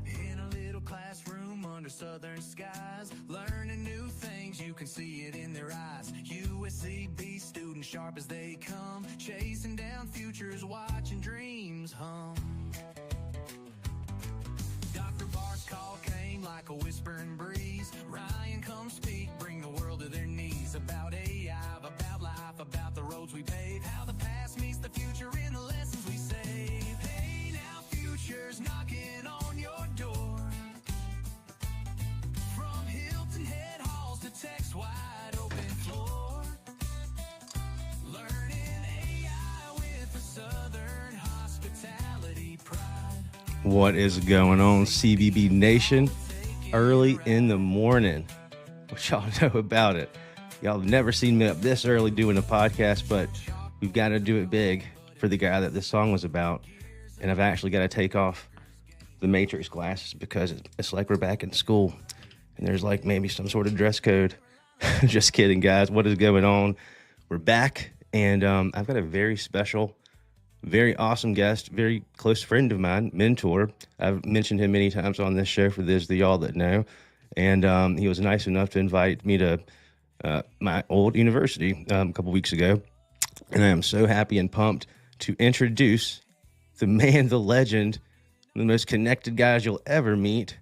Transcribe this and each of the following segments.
In a little classroom under southern skies, learning new things, you can see it in their eyes. USCB students sharp as they come, chasing down futures, watching dreams hum. Dr. Barth's call came like a whispering breeze. Ryan, come speak, bring the world to their knees. About AI, about life, about the roads we pave, how the past meets the future in the lessons we save. Hey, now future's knocking on your door. From Hilton head halls to tech's wide open floor. Learning AI with a Southern hospitality pride. What is going on, CBB Nation? Early in the morning. What y'all know about it? Y'all have never seen me up this early doing a podcast, but we've got to do it big for the guy that this song was about. And I've actually got to take off the Matrix glasses because it's like we're back in school and there's like maybe some sort of dress code. Just kidding, guys. What is going on? We're back, and I've got a very special, very awesome guest, very close friend of mine, mentor. I've mentioned him many times on this show for those of y'all that know. And he was nice enough to invite me to my old university a couple weeks ago. And I am so happy and pumped to introduce the man, the legend, the most connected guys you'll ever meet,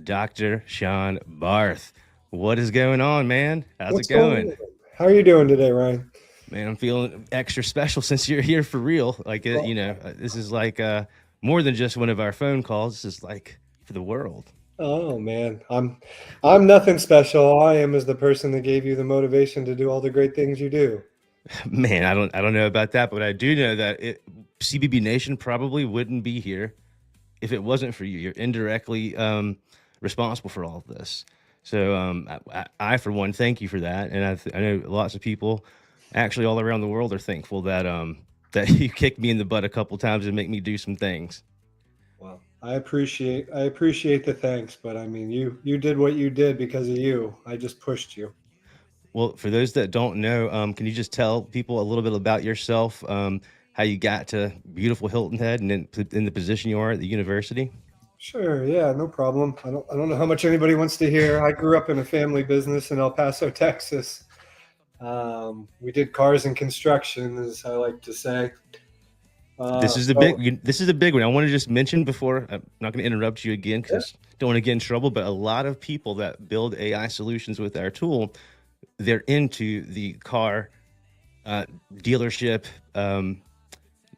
Dr. Sean Barth. What is going on, man? How's it going? How are you doing today, Ryan? Man, I'm feeling extra special since you're here for real. Like, this is like more than just one of our phone calls. This is like for the world. Oh man, I'm nothing special. All I am is the person that gave you the motivation to do all the great things you do. Man, I don't know about that, but I do know that CBB Nation probably wouldn't be here if it wasn't for you. You're indirectly responsible for all of this. So I for one, thank you for that. And I know lots of people actually all around the world are thankful that that you kicked me in the butt a couple times and make me do some things. Well, I appreciate the thanks, but I mean, you did what you did because of you. I just pushed you. Well, for those that don't know, can you just tell people a little bit about yourself, how you got to beautiful Hilton Head and in the position you are at the university? Sure, yeah, no problem. I don't know how much anybody wants to hear. I grew up in a family business in El Paso, Texas. We did cars and construction, as I like to say. This is a big one. I want to just mention before, I'm not going to interrupt you again because I don't want to get in trouble, but a lot of people that build AI solutions with our tool, they're into the car dealership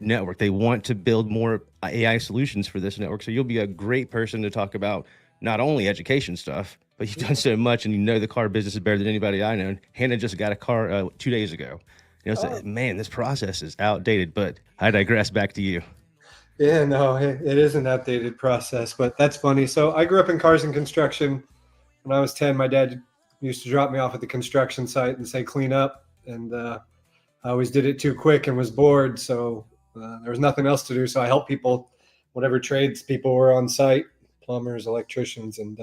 network. They want to build more AI solutions for this network. So you'll be a great person to talk about not only education stuff, but you've done so much and you know the car business is better than anybody I know. Hannah just got a car 2 days ago. So, man, this process is outdated, but I digress. Back to you. Yeah, no, it is an outdated process, but that's funny. So I grew up in cars and construction. When I was 10, my dad used to drop me off at the construction site and say, clean up. And I always did it too quick and was bored. So there was nothing else to do. So I helped people, whatever trades people were on site, plumbers, electricians, and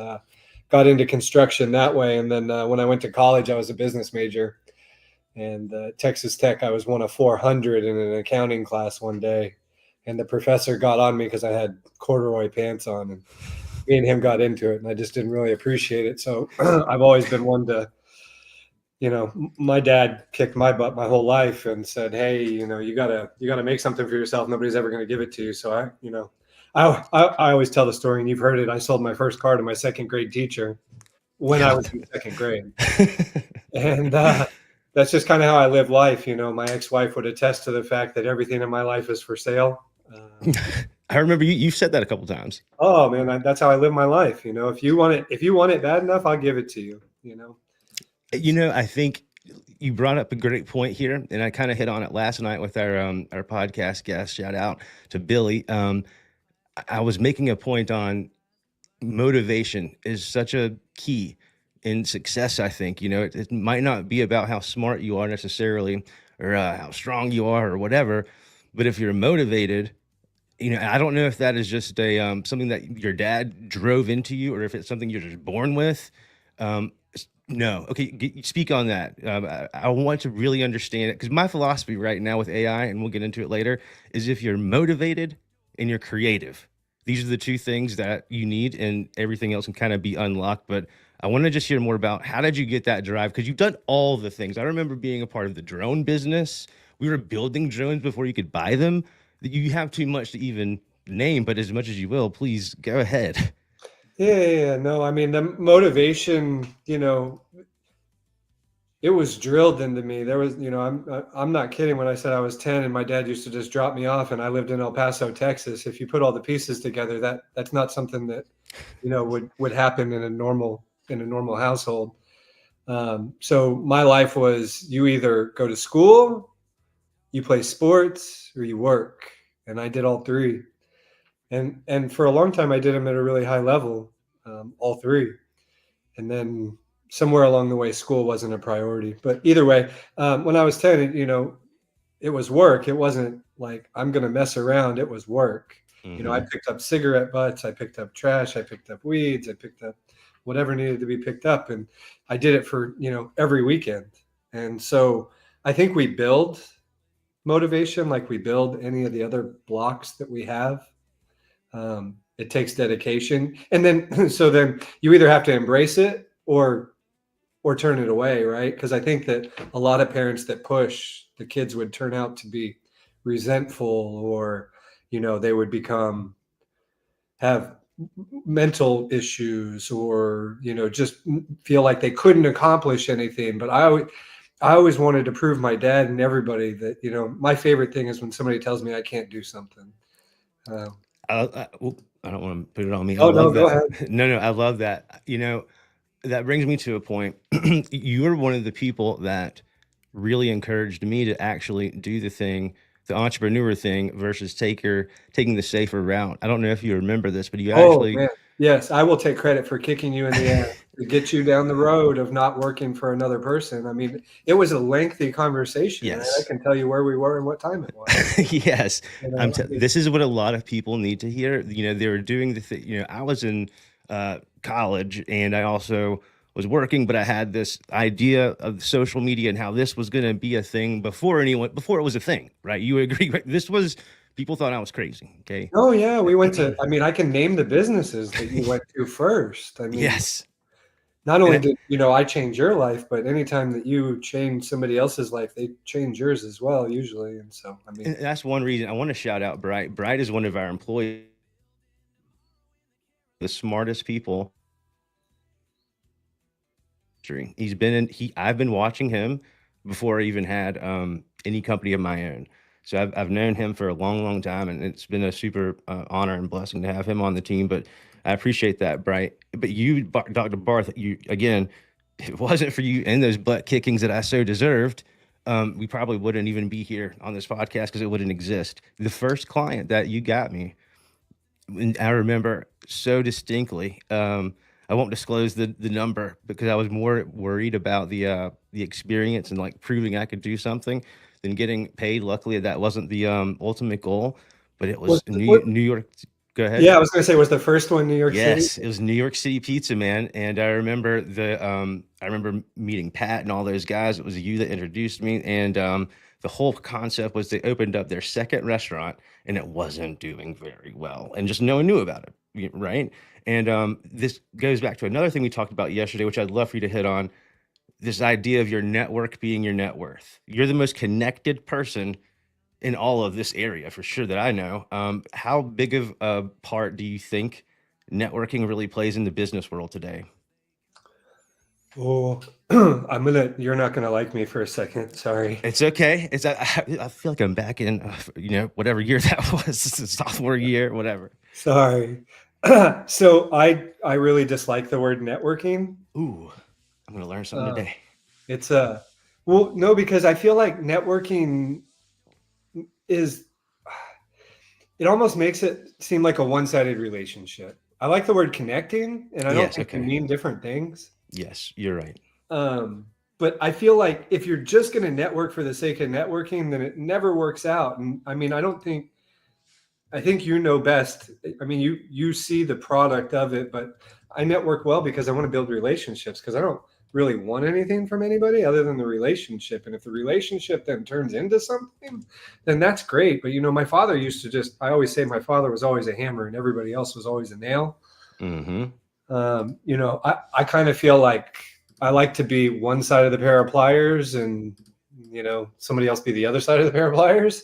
got into construction that way. And then when I went to college, I was a business major. And Texas Tech, I was one of 400 in an accounting class one day. And the professor got on me because I had corduroy pants on. And me and him got into it. And I just didn't really appreciate it. So I've always been one to, my dad kicked my butt my whole life and said, hey, you gotta make something for yourself. Nobody's ever going to give it to you. So I always tell the story, and you've heard it. I sold my first car to my second grade teacher when I was in second grade. And that's just kind of how I live life. My ex-wife would attest to the fact that everything in my life is for sale. I remember you've said that a couple times. Oh man, that's how I live my life. If you want it bad enough, I'll give it to you. I think you brought up a great point here, and I kind of hit on it last night with our podcast guest. Shout out to Billy. I was making a point on motivation is such a key in success. I think, it might not be about how smart you are necessarily or how strong you are or whatever, but if you're motivated, I don't know if that is just something that your dad drove into you or if it's something you're just born with. No. Okay. Speak on that. I want to really understand it because my philosophy right now with AI, and we'll get into it later, is if you're motivated and you're creative, these are the two things that you need, and everything else can kind of be unlocked. But I want to just hear more about how did you get that drive? Because you've done all the things. I remember being a part of the drone business. We were building drones before you could buy them. You have too much to even name, but as much as you will, please go ahead. Yeah, no, I mean the motivation, it was drilled into me. There was, I'm not kidding when I said I was 10 and my dad used to just drop me off and I lived in El Paso, Texas. If you put all the pieces together, that's not something that, would happen in a normal household. So my life was you either go to school, you play sports, or you work. And I did all three. And for a long time I did them at a really high level, all three. And then somewhere along the way, school wasn't a priority. But either way, when I was 10, it was work. It wasn't like I'm going to mess around. It was work. I Hmm. picked up cigarette butts. I picked up trash. I picked up weeds. I picked up whatever needed to be picked up. And I did it for, every weekend. And so I think we build motivation like we build any of the other blocks that we have. It takes dedication. And then, so then you either have to embrace it or turn it away, right? Because I think that a lot of parents that push the kids would turn out to be resentful, or they would have mental issues, or just feel like they couldn't accomplish anything. But I always wanted to prove my dad and everybody that my favorite thing is when somebody tells me I can't do something. uh, I don't want to put it on me. I oh no, love go that. ahead. No, I love that. That brings me to a point. You are one of the people that really encouraged me to actually do the entrepreneur thing versus taking the safer route. I don't know if you remember this, but you Oh actually, man, yes, I will take credit for kicking you in the ass to get you down the road of not working for another person. I mean, it was a lengthy conversation, right? I yes. can tell you where we were and what time it was. Yes, I mean, this is what a lot of people need to hear. They were doing the thing. I was in college, and I also was working, but I had this idea of social media and how this was going to be a thing before it was a thing, right? You agree, right? People thought I was crazy. Okay. oh yeah, we went to. I mean, I can name the businesses that you went to first. I mean, Yes. not And only did I change your life, but anytime that you change somebody else's life, they change yours as well, usually. And so, I mean, and that's one reason I want to shout out Bright. Bright is one of our employees, the smartest people. He's been in he I've been watching him before I even had any company of my own. So I've known him for a long, long time, and it's been a super honor and blessing to have him on the team. But I appreciate that, Bright. But you, Dr. Barth, you again, if it wasn't for you and those butt kickings that I so deserved, we probably wouldn't even be here on this podcast because it wouldn't exist. The first client that you got me, and I remember so distinctly. I won't disclose the number because I was more worried about the experience and like proving I could do something than getting paid. Luckily, that wasn't the ultimate goal, but it was was what? New York. Go ahead. Yeah, I was going to say, was the first one New York City? Yes, it was New York City Pizza, man. And I remember meeting Pat and all those guys. It was you that introduced me. And the whole concept was they opened up their second restaurant and it wasn't doing very well. And just no one knew about it. Right. And this goes back to another thing we talked about yesterday, which I'd love for you to hit on, this idea of your network being your net worth. You're the most connected person in all of this area for sure that I know. How big of a part do you think networking really plays in the business world today? Oh, you're not gonna like me for a second. Sorry. It's okay. I feel like I'm back in, whatever year that was, sophomore year, whatever. Sorry. So I really dislike the word networking. Ooh, I'm gonna learn something Uh, today. it's well, no, because I feel like networking is it almost makes it seem like a one-sided relationship. I like the word connecting, and I don't Yes. think they Okay. mean different things. Yes, you're right. But I feel like if you're just going to network for the sake of networking, then it never works out. And I mean, I think you know best. I mean, you see the product of it, but I network well because I want to build relationships because really want anything from anybody other than the relationship. And if the relationship then turns into something, then that's great. But, my father used to I always say my father was always a hammer and everybody else was always a nail. Mm-hmm. I kind of feel like I like to be one side of the pair of pliers and, somebody else be the other side of the pair of pliers.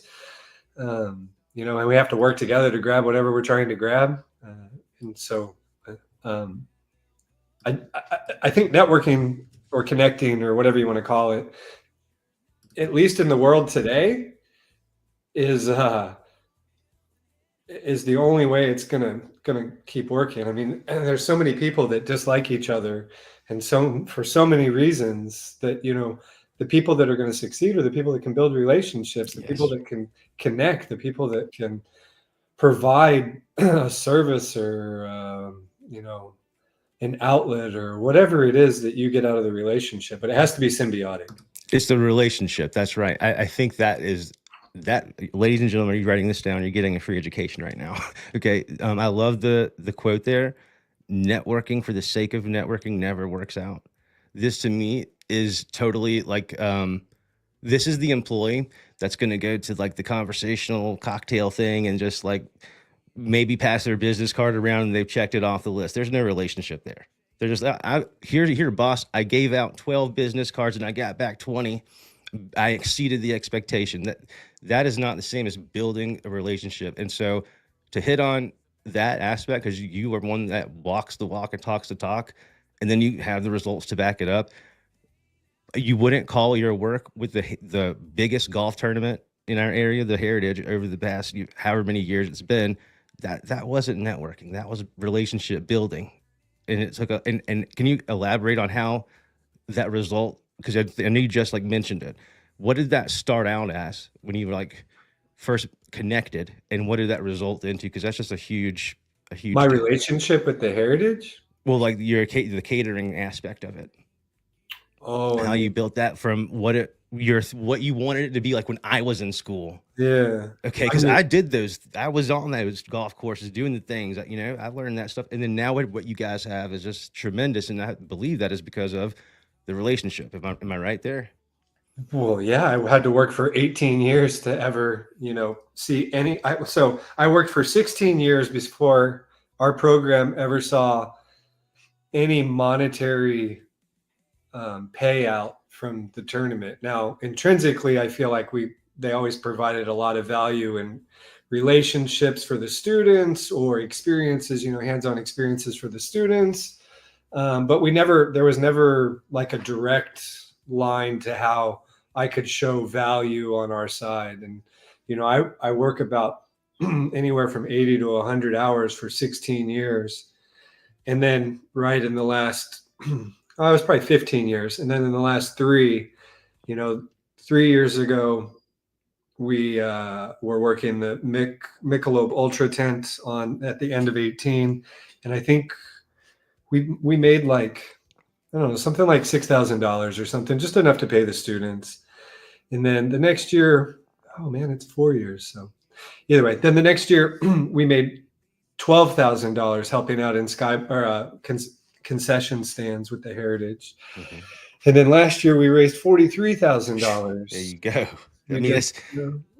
And we have to work together to grab whatever we're trying to grab. And so I think networking or connecting or whatever you want to call it, at least in the world today, is the only way it's gonna keep working. I mean, there's so many people that dislike each other, and for so many reasons that the people that are going to succeed are the people that can build relationships, the people that can connect, the people that can provide a service or an outlet or whatever it is that you get out of the relationship. But it has to be symbiotic. It's the relationship. That's right. I think that, ladies and gentlemen, are you writing this down? You're getting a free education right now. Okay. I love the quote there. Networking for the sake of networking never works out. This to me is totally like, this is the employee that's going to go to like the conversational cocktail thing and just like maybe pass their business card around and they've checked it off the list. There's no relationship there. They're just, here, boss, I gave out 12 business cards and I got back 20. I exceeded the expectation. That is not the same as building a relationship. And so to hit on that aspect, because you are one that walks the walk and talks the talk, and then you have the results to back it up. You wouldn't call your work with the biggest golf tournament in our area, the Heritage, over the past however many years it's been, that wasn't networking. That was relationship building. And it took and can you elaborate on how that result, because I know you just like mentioned it. What did that start out as when you were like first connected, and what did that result into? Because that's just a huge My relationship with the Heritage? Well, like the catering aspect of it. Oh, how you built that from what you wanted it to be like when I was in school. Yeah. Okay, because I did those. I was on those golf courses doing the things that, I learned that stuff. And then now what you guys have is just tremendous. And I believe that is because of the relationship. Am I right there? Well, yeah, I had to work for 18 years to ever, see any. So I worked for 16 years before our program ever saw any monetary payout from the tournament. Now, intrinsically, I feel like they always provided a lot of value in relationships for the students or experiences, hands-on experiences for the students. But there was never like a direct line to how I could show value on our side. And, I work about anywhere from 80 to 100 hours for 16 years. And then right in the last, I was probably 15 years. And then in the last 3 years ago, we were working the Michelob Ultra tent at the end of 18. And I think we made like, I don't know, something like $6,000 or something, just enough to pay the students. And then the next year, oh man, it's 4 years. So either way, then the next year we made $12,000 helping out in concession stands with the Heritage. Mm-hmm. And then last year we raised $43,000. There you go. I mean,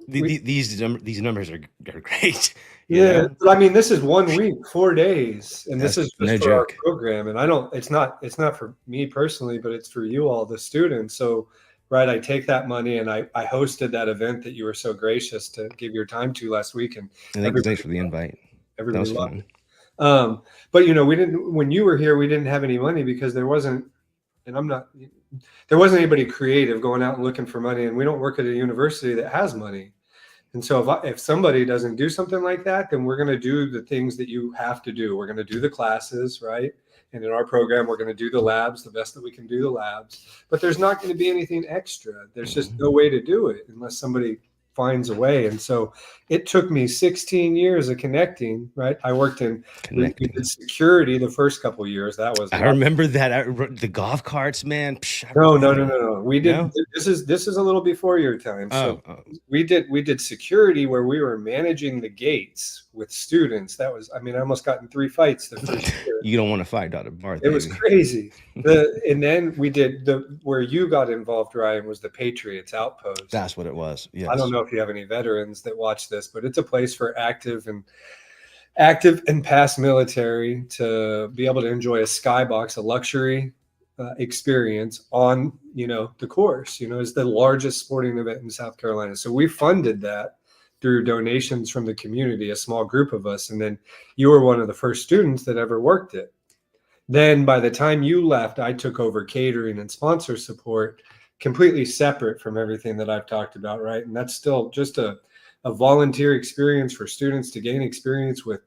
these numbers are great. Yeah, I mean, this is 1 week, 4 days, and this is just for our program. And it's not for me personally, but it's for you all, the students. So, right, I take that money and I hosted that event that you were so gracious to give your time to last week. And thanks for the invite. Everybody loved it. But when you were here, we didn't have any money because there wasn't anybody creative going out and looking for money, and we don't work at a university that has money. And so if somebody doesn't do something like that, then we're going to do the things that you have to do. We're going to do the classes, right? And in our program, we're going to do the labs, the best that we can do the labs. But there's not going to be anything extra. There's just no way to do it unless somebody finds a way. And so it took me 16 years of connecting, right? I worked in security the first couple of years. I remember that. The golf carts, man. No. We did. No? This is a little before your time. So we did security where we were managing the gates with students. That was, I mean, I almost got in 3 fights the first year. You don't want to fight Dr. Barth, It was baby. crazy. And then we did where you got involved, Ryan, was the Patriots Outpost. That's what it was. Yes. I don't know if you have any veterans that watch this, but it's a place for active and past military to be able to enjoy a skybox, a luxury experience on, the course. Is the largest sporting event in South Carolina. So we funded that through donations from the community, a small group of us. And then you were one of the first students that ever worked it. Then by the time you left, I took over catering and sponsor support, completely separate from everything that I've talked about, right? And that's still just a volunteer experience for students to gain experience with.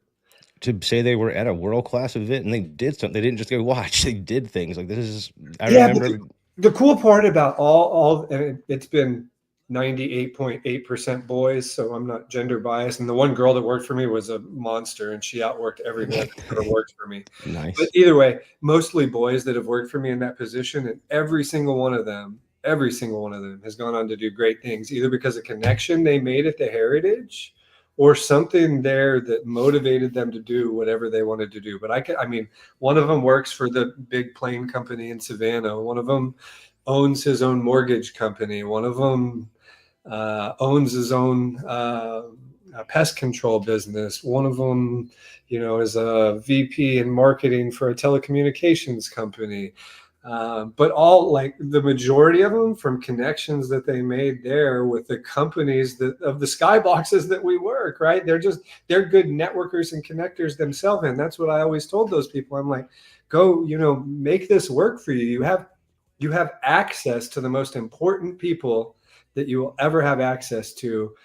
To say they were at a world-class event and they did something, they didn't just go watch, they did things. Like, this is, I remember. The cool part about all and it's been 98.8% boys, so I'm not gender biased. And the one girl that worked for me was a monster, and she outworked every man that ever worked for me. Nice. But either way, mostly boys that have worked for me in that position, and every single one of them has gone on to do great things, either because of connection they made at the Heritage or something there that motivated them to do whatever they wanted to do. But I mean, one of them works for the big plane company in Savannah. One of them owns his own mortgage company. One of them owns his own pest control business. One of them, is a VP in marketing for a telecommunications company. But all, like, the majority of them from connections that they made there with the companies of the skyboxes that we work, right? They're good networkers and connectors themselves. And that's what I always told those people. I'm like, go, make this work for you. You have access to the most important people that you will ever have access to.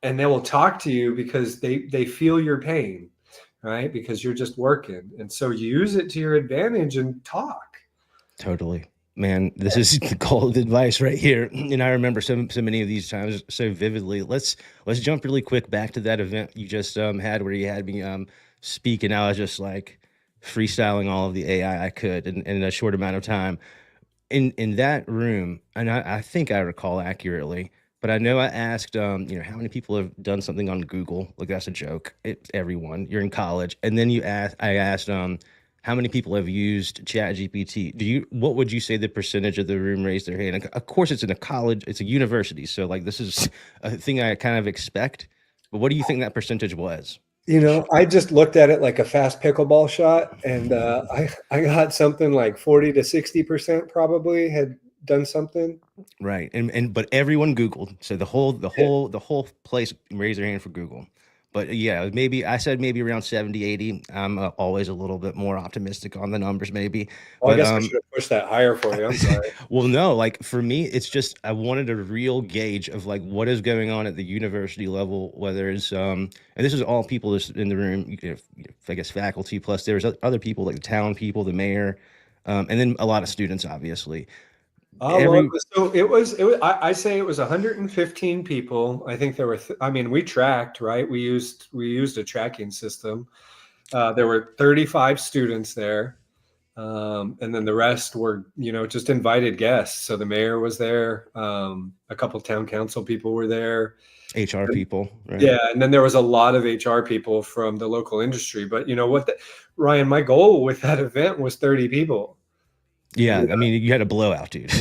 And they will talk to you because they feel your pain, right? Because you're just working. And so use it to your advantage and talk. Totally, man. This is gold advice right here. And I remember so many of these times so vividly. Let's jump really quick back to that event you just had where you had me speak, and I was just like freestyling all of the AI I could in a short amount of time. In that room, and I think I recall accurately, but I know I asked, how many people have done something on Google? Like, that's a joke. It's everyone. You're in college, and then I asked, how many people have used ChatGPT? What would you say the percentage of the room raised their hand? And of course, it's in a college, it's a university. So, like, this is a thing I kind of expect. But what do you think that percentage was? I just looked at it like a fast pickleball shot, and I got something like 40 to 60% probably had done something. Right. But everyone Googled. So the whole place raised their hand for Google. But yeah, I said maybe around 70, 80. I'm always a little bit more optimistic on the numbers, maybe. Well, I guess I should have pushed that higher for you. I'm sorry. Well, no, like, for me, it's just, I wanted a real gauge of, like, what is going on at the university level, whether it's, and this is all people in the room, I guess faculty, plus there's other people, like the town people, the mayor, and then a lot of students, obviously. So it was. I say it was 115 people. I think there were. We tracked, right? We used a tracking system. There were 35 students there, and then the rest were, just invited guests. So the mayor was there. A couple of town council people were there. HR people, right? Yeah, and then there was a lot of HR people from the local industry. But Ryan, my goal with that event was 30 people. Yeah, you had a blowout, dude.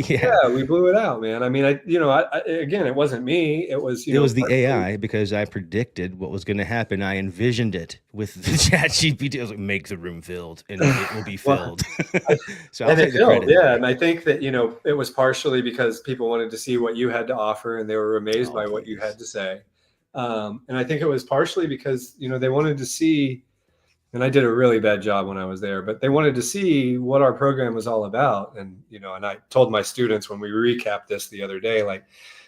Yeah, we blew it out, man. Again, it wasn't me. It was, it was the AI, because I predicted what was going to happen. I envisioned it with the ChatGPT. I was like, make the room filled, and it will be filled. So I'll take the credit. Yeah, and I think that, it was partially because people wanted to see what you had to offer, and they were amazed by what you had to say. And I think it was partially because, they wanted to see. And I did a really bad job when I was there, but they wanted to see what our program was all about. And, and I told my students when we recapped this the other day, like,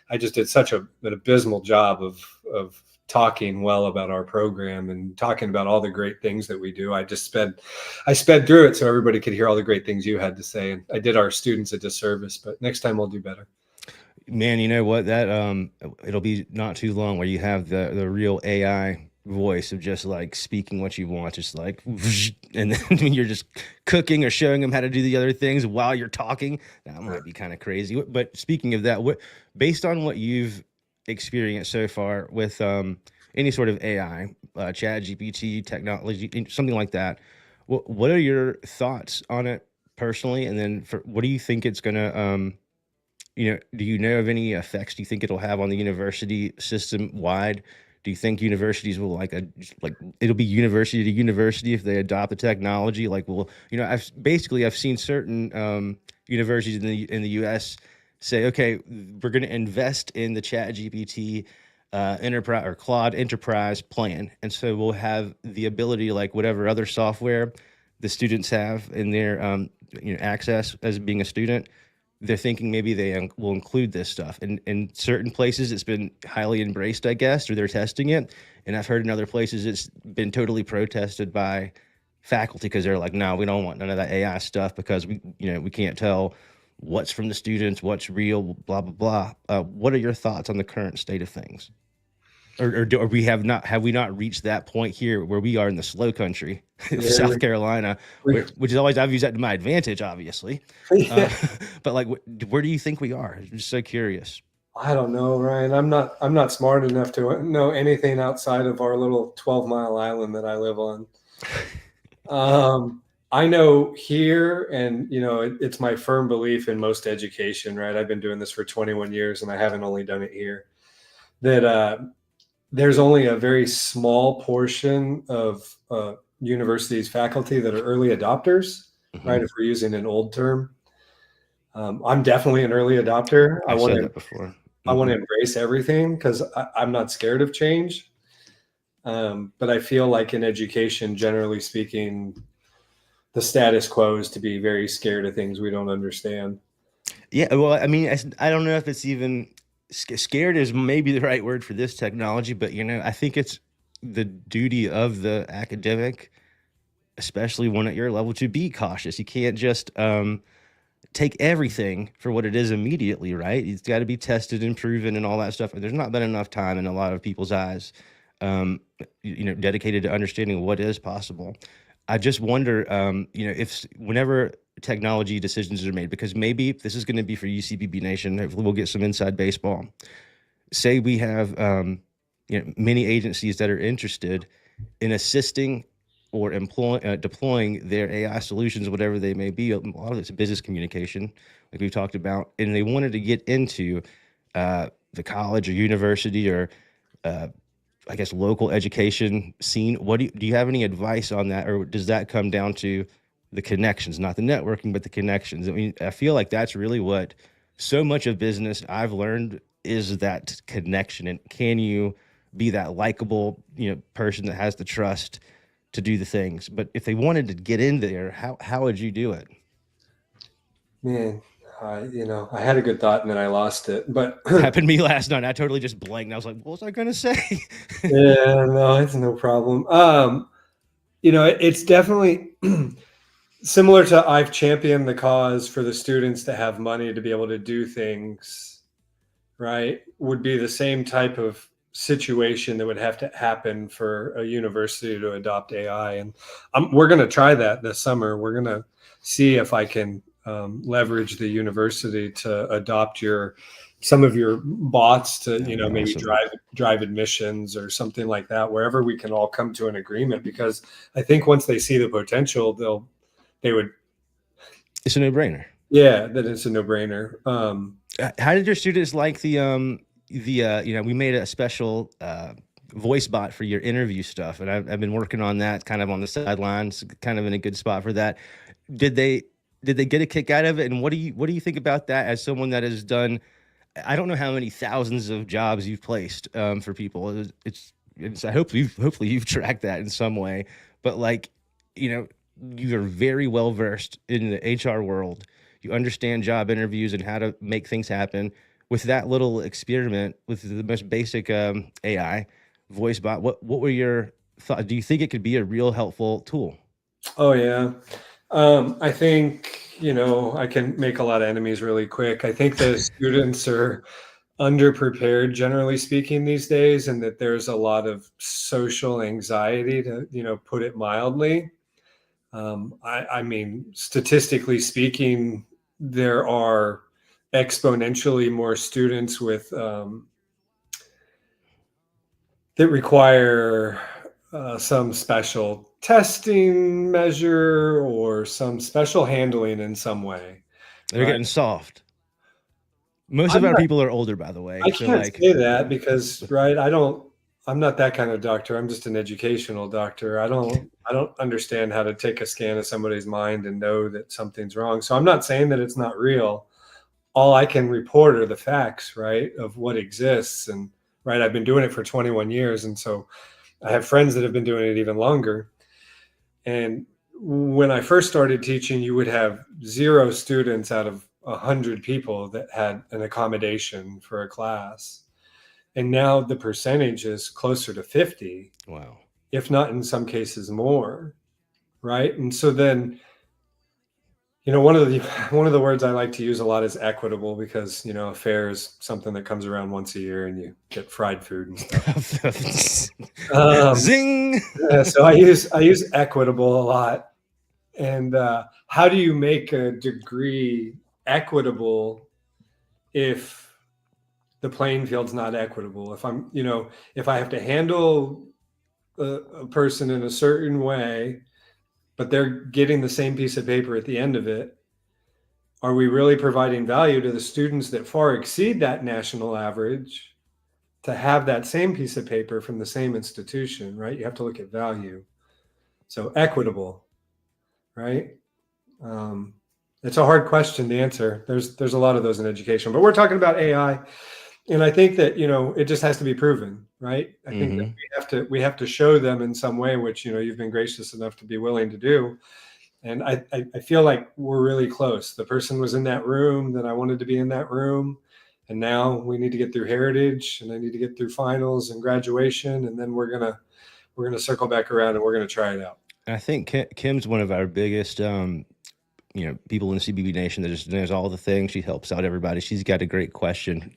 I just did such an abysmal job of talking well about our program and talking about all the great things that we do. I sped through it so everybody could hear all the great things you had to say. And I did our students a disservice, but next time we'll do better. Man, you know what? That it'll be not too long where you have the real AI voice of just, like, speaking what you want, just like, and then when you're just cooking or showing them how to do the other things while you're talking, that might be kind of crazy. But speaking of that, based on what you've experienced so far with any sort of AI, Chat GPT technology, something like that. What are your thoughts on it personally? And then what do you think it's going to, do you know of any effects do you think it'll have on the university system wide? Do you think universities will like it'll be university to university if they adopt the technology? Like, well, I've seen certain universities in the U.S. say, okay, we're going to invest in the Chat GPT enterprise or Claude enterprise plan, and so we'll have the ability, like whatever other software the students have in their access as being a student, they're thinking maybe they will include this stuff. And in certain places, it's been highly embraced, I guess, or they're testing it. And I've heard in other places it's been totally protested by faculty because they're like, no, we don't want none of that AI stuff because we can't tell what's from the students, what's real, blah blah blah. What are your thoughts on the current state of things? Or have we not reached that point here where we are in the slow country of South Carolina, which is always, I've used that to my advantage, obviously. But like, where do you think we are? I'm just so curious. I don't know, Ryan. I'm not smart enough to know anything outside of our little 12-mile island that I live on. I know here, and it's my firm belief in most education, right? I've been doing this for 21 years and I haven't only done it here, that there's only a very small portion of universities faculty that are early adopters, right? If we're using an old term. I'm definitely an early adopter. I said that before. I want to embrace everything because I'm not scared of change. But I feel like in education, generally speaking, the status quo is to be very scared of things we don't understand. Yeah, well, I mean, I don't know if it's even scared is maybe the right word for this technology, but I think it's the duty of the academic, especially one at your level, to be cautious. You can't just take everything for what it is immediately, right? It's got to be tested and proven and all that stuff. And there's not been enough time in a lot of people's eyes, dedicated to understanding what is possible. I just wonder, if whenever technology decisions are made, because maybe this is going to be for UCBB Nation, hopefully we'll get some inside baseball. Say we have, many agencies that are interested in assisting or deploying their AI solutions, whatever they may be. A lot of it's business communication, like we've talked about, and they wanted to get into the college or university or I guess local education scene. Do you have any advice on that, or does that come down to the connections, not the networking, but the connections? I mean, I feel like that's really what so much of business I've learned is that connection. And can you be that likable, person that has the trust to do the things? But if they wanted to get in there, how would you do it? Man, I had a good thought and then I lost it. But happened to me last night. I totally just blanked. I was like, what was I going to say? Yeah, no, it's no problem. It's definitely similar to I've championed the cause for the students to have money to be able to do things, right? Would be the same type of situation that would have to happen for a university to adopt AI. And we're going to try that this summer. We're going to see if I can leverage the university to adopt some of your bots to, maybe drive admissions or something like that, wherever we can all come to an agreement, because I think once they see the potential, they would. It's a no-brainer. Yeah, that it's a no-brainer. How did your students like we made a special voice bot for your interview stuff, and I've been working on that kind of on the sidelines, kind of in a good spot for that. Did they get a kick out of it? And what do you think about that as someone that has done, I don't know how many thousands of jobs you've placed for people. I hopefully you've tracked that in some way, but you are very well versed in the HR world. You understand job interviews and how to make things happen. With that little experiment with the most basic AI voice bot, what were your thoughts? Do you think it could be a real helpful tool? Oh yeah. I think, I can make a lot of enemies really quick. I think the students are underprepared, generally speaking, these days, and that there's a lot of social anxiety, to, put it mildly. I mean, statistically speaking, there are exponentially more students with that require some special testing measure or some special handling in some way. They're Right. getting soft. Most of I'm our not, people are older, by the way. I So can't like, say that because, right, I'm not that kind of doctor. I'm just an educational doctor. I don't understand how to take a scan of somebody's mind and know that something's wrong. So I'm not saying that it's not real. All I can report are the facts, right, of what exists. And right, I've been doing it for 21 years. And so I have friends that have been doing it even longer. And when I first started teaching, you would have 0 students out of 100 people that had an accommodation for a class. And now the percentage is closer to 50, wow. if not in some cases more. Right. And so then, one of the words I like to use a lot is equitable, because a fair is something that comes around once a year and you get fried food and stuff. Zing. So I use equitable a lot. And how do you make a degree equitable if the playing field's not equitable? If I have to handle a person in a certain way, but they're getting the same piece of paper at the end of it, are we really providing value to the students that far exceed that national average to have that same piece of paper from the same institution, right? You have to look at value. So equitable, right? It's a hard question to answer. There's a lot of those in education, but we're talking about AI, and I think that it just has to be proven, right? I think that we have to show them in some way, which you've been gracious enough to be willing to do. And I feel like we're really close. The person was in that room that I wanted to be in that room, and now we need to get through heritage, and I need to get through finals and graduation, and then we're gonna circle back around and we're gonna try it out. I think Kim's one of our biggest, people in the CBB Nation that just knows all the things. She helps out everybody. She's got a great question.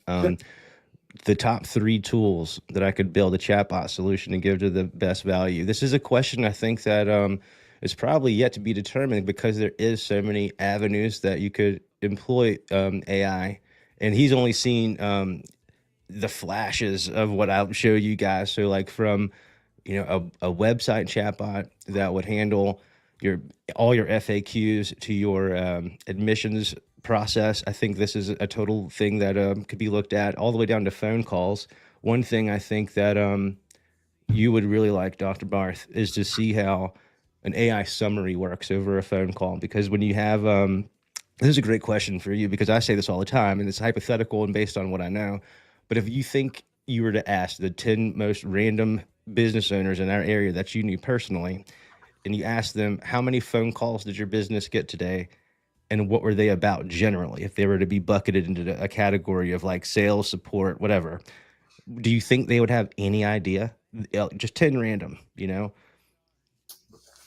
The top 3 tools that I could build a chatbot solution and give to the best value. This is a question I think that is probably yet to be determined, because there is so many avenues that you could employ AI, and he's only seen the flashes of what I'll show you guys. So like from a website chatbot that would handle all your FAQs to your admissions process. I think this is a total thing that could be looked at, all the way down to phone calls. One thing I think that you would really like, Dr. Barth, is to see how an AI summary works over a phone call. Because when you have this is a great question for you, because I say this all the time, and it's hypothetical and based on what I know. But if you think you were to ask the 10 most random business owners in our area that you knew personally, and you ask them, how many phone calls did your business get today, and what were they about generally, if they were to be bucketed into a category of like sales, support, whatever, do you think they would have any idea? Just 10 random,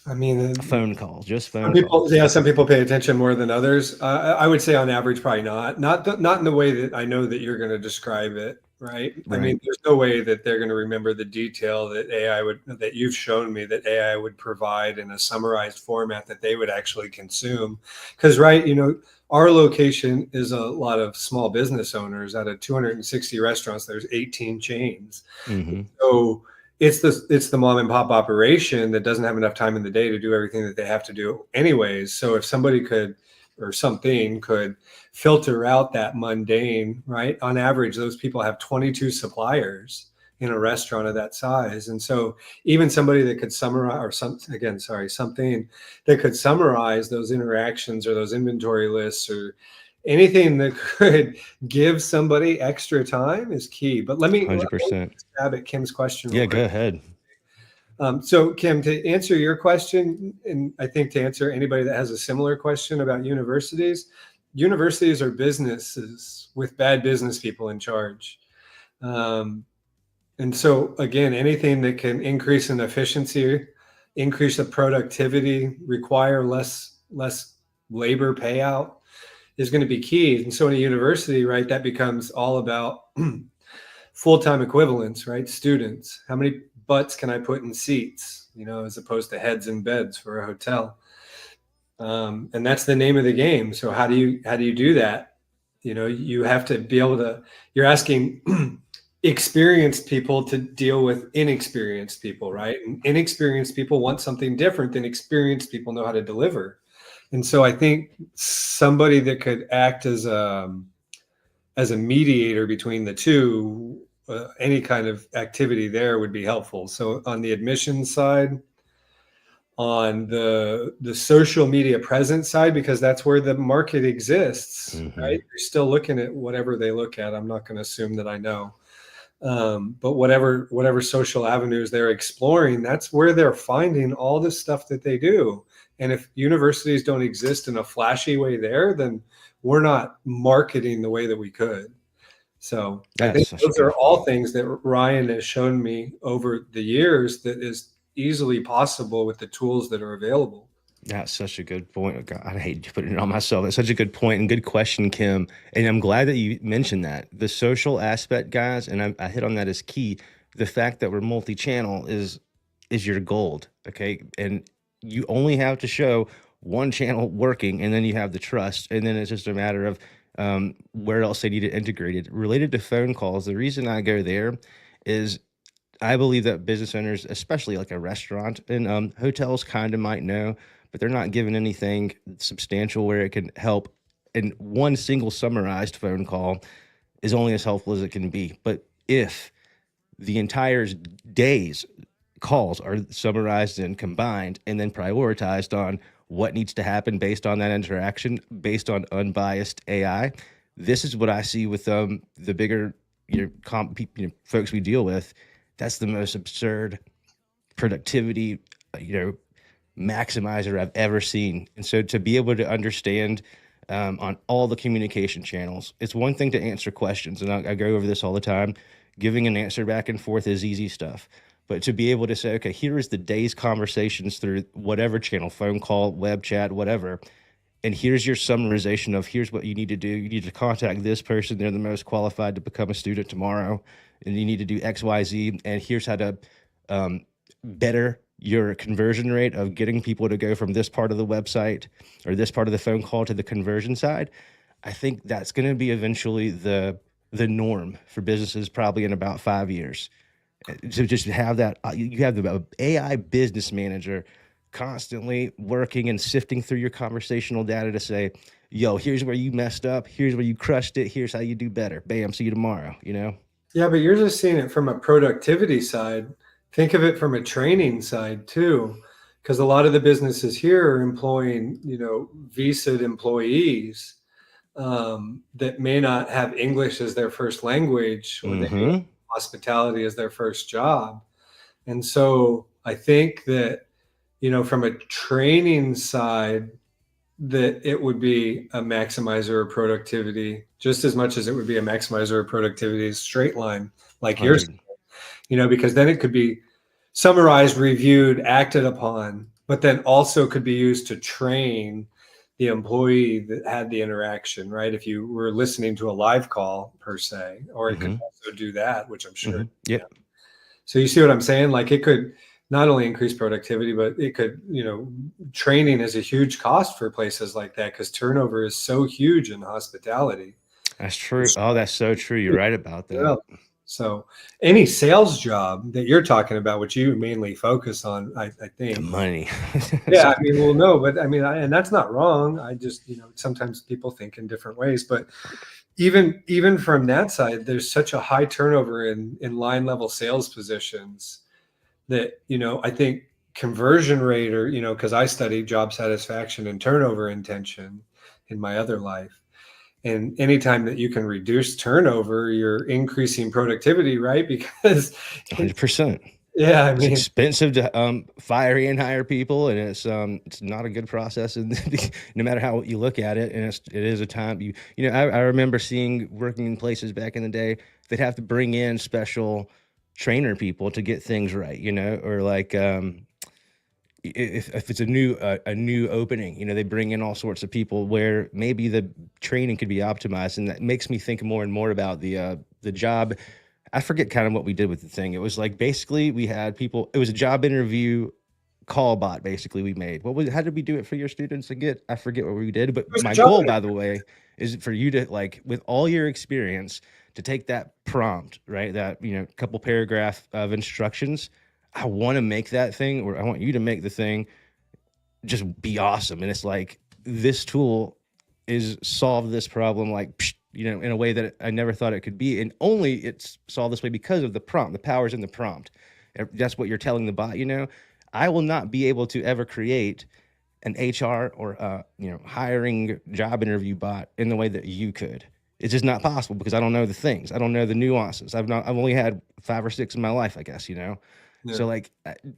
I mean, phone calls, just phone some calls. people pay attention more than others. I would say on average, probably not in the way that I know that you're going to describe it, right? I mean, there's no way that they're going to remember the detail that you've shown me that AI would provide in a summarized format that they would actually consume. Because, right, our location is a lot of small business owners. Out of 260 restaurants, there's 18 chains. So it's the mom and pop operation that doesn't have enough time in the day to do everything that they have to do anyways. So if somebody could, or something could, filter out that mundane, right? On average, those people have 22 suppliers in a restaurant of that size. And so even somebody that could summarize, something that could summarize those interactions or those inventory lists or anything that could give somebody extra time is key. But let me 100%. stab at Kim's question. Yeah, go ahead. So Kim, to answer your question, and I think to answer anybody that has a similar question about universities are businesses with bad business people in charge. And so again, anything that can increase in efficiency, increase the productivity, require less labor payout is going to be key. And so in a university, right, that becomes all about full-time equivalents, right? Students, how many butts can I put in seats, as opposed to heads in beds for a hotel. And that's the name of the game. So how do you do that? You have to be able to, you're asking, experienced people to deal with inexperienced people, right? And inexperienced people want something different than experienced people know how to deliver. And so I think somebody that could act as a mediator between the two, any kind of activity there would be helpful. So on the admissions side, on the social media presence side, because that's where the market exists, right? You're still looking at whatever they look at. I'm not going to assume that I know. But whatever social avenues they're exploring, that's where they're finding all the stuff that they do. And if universities don't exist in a flashy way there, then we're not marketing the way that we could. So I think those are all things that Ryan has shown me over the years that is easily possible with the tools that are available. That's such a good point. God, I hate putting it on myself. That's such a good point and good question, Kim. And I'm glad that you mentioned that. The social aspect, guys, and I hit on that as key. The fact that we're multi-channel is your gold, okay? And you only have to show one channel working, and then you have the trust, and then it's just a matter of where else they need it integrated. Related to phone calls, the reason I go there is I believe that business owners, especially like a restaurant and hotels, kind of might know, but they're not given anything substantial where it can help. And one single summarized phone call is only as helpful as it can be. But if the entire day's calls are summarized and combined and then prioritized on what needs to happen based on that interaction, based on unbiased AI, this is what I see with the bigger folks we deal with. That's the most absurd productivity, maximizer I've ever seen. And so to be able to understand on all the communication channels, it's one thing to answer questions, and I go over this all the time. Giving an answer back and forth is easy stuff. But to be able to say, okay, here is the day's conversations through whatever channel, phone call, web chat, whatever, and here's your summarization of here's what you need to do. You need to contact this person. They're the most qualified to become a student tomorrow. And you need to do X, Y, Z. And here's how to better your conversion rate of getting people to go from this part of the website or this part of the phone call to the conversion side. I think that's going to be eventually the norm for businesses probably in about 5 years. So just have that, you have the AI business manager constantly working and sifting through your conversational data to say, yo, here's where you messed up. Here's where you crushed it. Here's how you do better. Bam, see you tomorrow, Yeah, but you're just seeing it from a productivity side. Think of it from a training side too, because a lot of the businesses here are employing, visaed employees that may not have English as their first language, or they may have hospitality as their first job. And so I think that, from a training side, that it would be a maximizer of productivity just as much as it would be a maximizer of productivity straight line, like yours, because then it could be summarized, reviewed, acted upon, but then also could be used to train the employee that had the interaction, right? If you were listening to a live call per se, or it could also do that, which I'm sure. Yeah. So you see what I'm saying? Like it could not only increase productivity, but it could, training is a huge cost for places like that because turnover is so huge in hospitality. That's true. Oh, that's so true. You're right about that. Yeah. So any sales job that you're talking about, which you mainly focus on, I think. The money. Yeah, I mean, well, no, but I mean, and that's not wrong. I just, sometimes people think in different ways, but even from that side, there's such a high turnover in line level sales positions that, I think conversion rate, or, because I study job satisfaction and turnover intention in my other life. And anytime that you can reduce turnover, you're increasing productivity, right? Because 100%. Yeah, I mean, it's expensive to fire and hire people, and it's not a good process, and no matter how you look at it, and it is a time I remember working in places back in the day, they'd have to bring in special trainer people to get things right, or like if it's a new opening, they bring in all sorts of people where maybe the training could be optimized, and that makes me think more and more about the job. I forget kind of what we did with the thing. It was like basically we had people. It was a job interview call bot. Basically, we made. How did we do it for your students again? I forget what we did. But my goal, by the way, is for you to, like, with all your experience, to take that prompt, right? That, couple paragraph of instructions. I want to make that thing, or I want you to make the thing just be awesome. And it's like, this tool is solve this problem, like, in a way that I never thought it could be. And only it's solved this way because of the prompt. The power's in the prompt. That's what you're telling the bot. I will not be able to ever create an HR or hiring job interview bot in the way that you could. It's just not possible because I don't know the things. I don't know the nuances. I've only had 5 or 6 in my life, I guess. Yeah. So, like,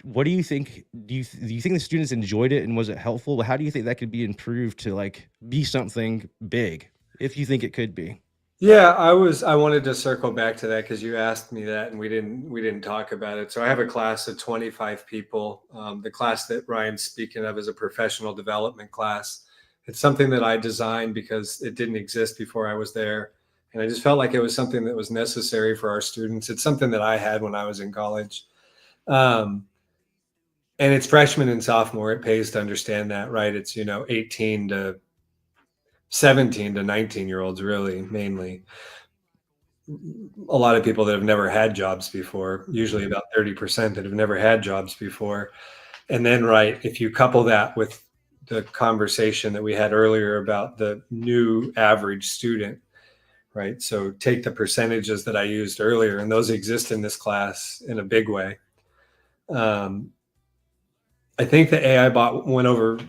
what do you think? Do you think the students enjoyed it, and was it helpful? How do you think that could be improved to, like, be something big, if you think it could be? Yeah, I wanted to circle back to that because you asked me that and we didn't talk about it. So I have a class of 25 people. The class that Ryan's speaking of is a professional development class. It's something that I designed because it didn't exist before I was there. And I just felt like it was something that was necessary for our students. It's something that I had when I was in college. And it's freshman and sophomore. It pays to understand that, right? It's, 18 to 17 to 19-year-olds, really, mainly. A lot of people that have never had jobs before, usually about 30% that have never had jobs before. And then, right, if you couple that with the conversation that we had earlier about the new average student, right? So take the percentages that I used earlier, and those exist in this class in a big way. I think the AI bot went over